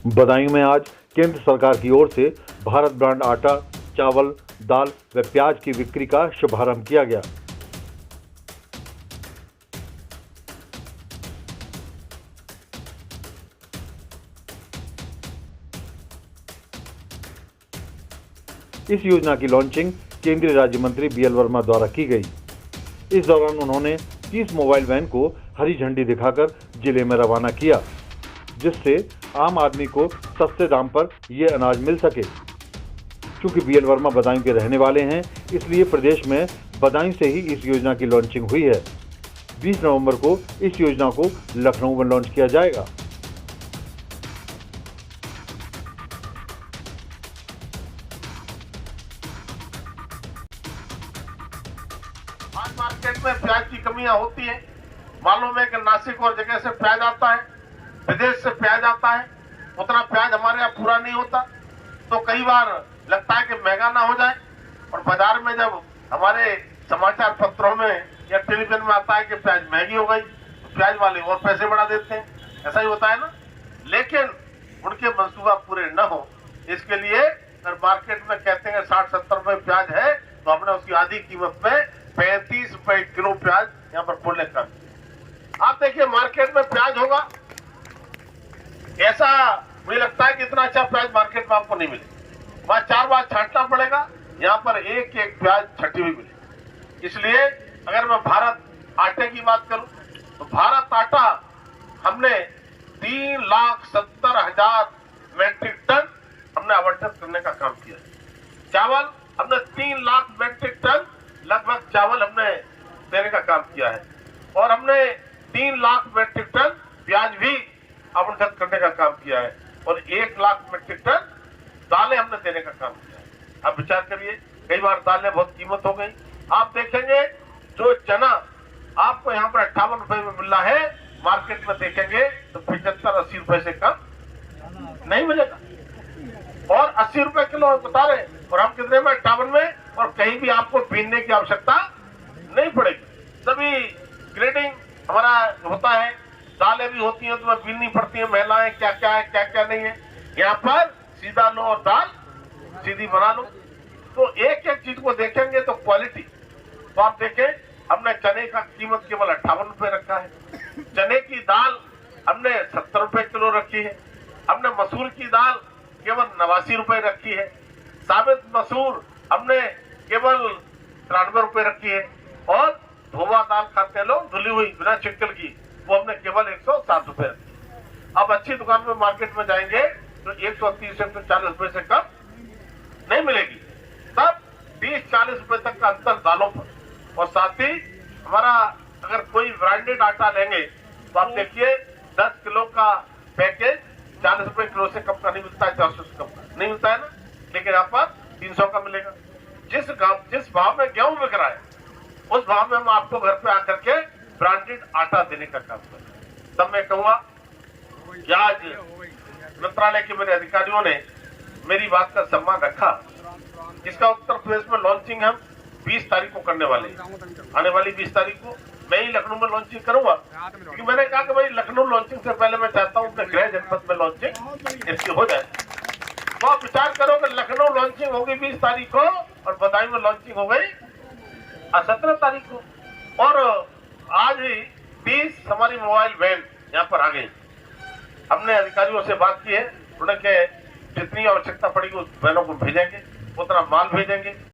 बदायूं में आज केंद्र सरकार की ओर से भारत ब्रांड आटा, चावल, दाल व प्याज की बिक्री का शुभारंभ किया गया। इस योजना की लॉन्चिंग केंद्रीय राज्य मंत्री बीएल वर्मा द्वारा की गई। इस दौरान उन्होंने 30 मोबाइल वैन को हरी झंडी दिखाकर जिले में रवाना किया, जिससे आम आदमी को सस्ते दाम पर ये अनाज मिल सके। चूंकि बीएल वर्मा बदायूं के रहने वाले हैं, इसलिए प्रदेश में बदायूं से ही इस योजना की लॉन्चिंग हुई है। 20 नवंबर को इस योजना को लखनऊ में लॉन्च किया जाएगा। आज मार्केट में प्याज की कमियां होती हैं। मालूम है कि नासिक और जगह से प्याज आता है, विदेश से प्याज आता है, उतना प्याज हमारे यहाँ पूरा नहीं होता, तो कई बार लगता है कि महंगा ना हो जाए। और बाजार में जब हमारे समाचार पत्रों में या टेलीविजन में आता है कि प्याज महंगी हो गई, तो प्याज वाले और पैसे बढ़ा देते हैं। ऐसा ही होता है ना। लेकिन उनके मंसूबा पूरे न हो, इसके लिए अगर मार्केट में कहते हैं 60-70 रुपए प्याज है, तो हमने उसकी आधी कीमत में 35 रुपए किलो प्याज यहाँ पर खोलने का। आप देखिए मार्केट में प्याज होगा, ऐसा मुझे लगता है कि इतना अच्छा प्याज मार्केट में आपको नहीं मिलेगा। वहां 4 बार छांटना पड़ेगा, यहाँ पर एक एक प्याज छठी हुई मिलेगी। इसलिए अगर मैं भारत आटे की बात करूं, तो भारत आटा हमने 3,70,000 मैट्रिक टन हमने आवंटित करने का काम किया। चावल हमने 3 लाख मैट्रिक टन लगभग चावल हमने देने का काम किया है। और हमने 3 लाख मैट्रिक टन प्याज भी आवंटित करने का काम किया है। और 1 लाख मैट्रिक टन दालें हमने देने का काम किया है। अब विचार करिए, कई बार दालें बहुत कीमत हो गई। आप देखेंगे जो चना आपको यहाँ पर 58 रुपए में मिल रहा है, मार्केट में देखेंगे तो 75-80 रुपए से कम नहीं मिलेगा। और 80 रुपए किलो बता रहे, और हम कितने में? 58 में। और कहीं भी आपको बीनने की आवश्यकता नहीं पड़ेगी। सभी ग्रेडिंग हमारा होता है, दालें भी होती हैं तो वह बीननी पड़ती है। महिलाएं क्या क्या है, क्या क्या नहीं है, यहाँ पर सीधा लो और दाल सीधी बना लो। तो एक एक चीज को देखेंगे तो क्वालिटी, तो आप देखें हमने चने का कीमत केवल 58 रुपए रखा है। चने की दाल हमने 70 रुपए किलो रखी है। हमने मसूर की दाल केवल 89 रुपए रखी है। साबित मसूर हमने केवल 93 रुपए रखी है। और धोवा दाल खाते लोग, धुली हुई बिना छिक्कल की, वो हमने केवल 107 रुपए रखी है। अब अच्छी दुकान में मार्केट में जाएंगे तो 130-140 रुपए से कम नहीं मिलेगी। तब 30-40 रुपए तक का अंतर दालों पर। और साथ ही हमारा अगर कोई ब्रांडेड आटा लेंगे तो आप देखिए 10 किलो का पैकेज 40 रुपए किलो से कम का नहीं मिलता है, 400 से कम का नहीं मिलता है ना। लेकिन यहाँ पर 300 का मिलेगा। जिस भाव में गेहूं बिक रहा है, उस भाव में हम आपको घर पे आकर के ब्रांडेड आटा देने का काम करें। तब मैं कहूँगा कि आज मंत्रालय के मेरे अधिकारियों ने मेरी बात का सम्मान रखा। इसका उत्तर प्रदेश में लॉन्चिंग हम 20 तारीख को करने वाले हैं। आने वाली 20 तारीख को मैं ही लखनऊ में लॉन्चिंग करूंगा, क्योंकि मैंने कहा कि भाई लखनऊ लॉन्चिंग से पहले मैं चाहता हूं कि गृह जनपद में लॉन्चिंग इसकी हो जाए। तो आप विचार करो कि लखनऊ लॉन्चिंग होगी 20 तारीख को और बदायूं में लॉन्चिंग हो गई 17 तारीख को। और आज ही 30 हमारी मोबाइल वैन यहाँ पर आ गई। हमने अधिकारियों से बात की है, उन्हें जितनी आवश्यकता पड़ेगी उस वैनों को भेजेंगे, उतना माल भेजेंगे।